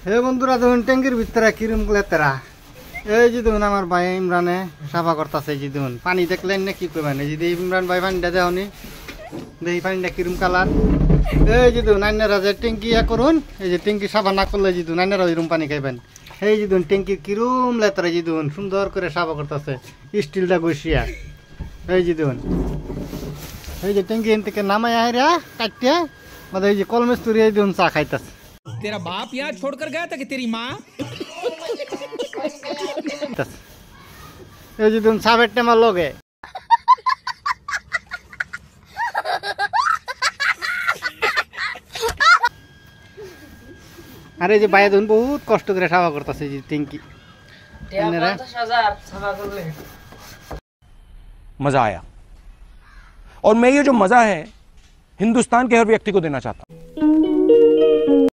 হে বন্ধুরা দেখুন ট্যাঙ্কির ভিতরে কিরম লেতেরা। এই যে দেখুন আমার ভাই ইমরানে সাফা করতেছে। যে দেখুন পানি দেখলেন না কি করবেন। এই যে ইমরান ভাই পানিটা দেওনি, দেখি পানিটা কিরম কালার। এই যে দেখুন নাইনারা যে ট্যাঙ্কি করুন, এই যে ট্যাঙ্কি সাফা না করলে যে নাইনারা ওইরকম পানি খাইবেন। এই যে দেখুন ট্যাঙ্কির কিরম লেতেরা, যে দেখুন সুন্দর করে সাফা করতেছে স্টিলটা বসিয়া। এই যে দেখুন এই যে ট্যাঙ্কি এন থেকে নামাই আইরা কাটিয়া মানে এই যে কলমেস্তুরি এই দেখুন চা খাইতেছে। तेरा बाप यहाँ छोड़कर गया था कि तेरी माँ? এই যে দেখুন সাবের টেমার লগে আর এই যে বাইরে দেখুন বহুত কষ্ট করে সাফা করতেছে যে ট্যাঙ্কি। मजा आया और मैं ये जो मजा है हिंदुस्तान के हर व्यक्ति को देना चाहता हूं।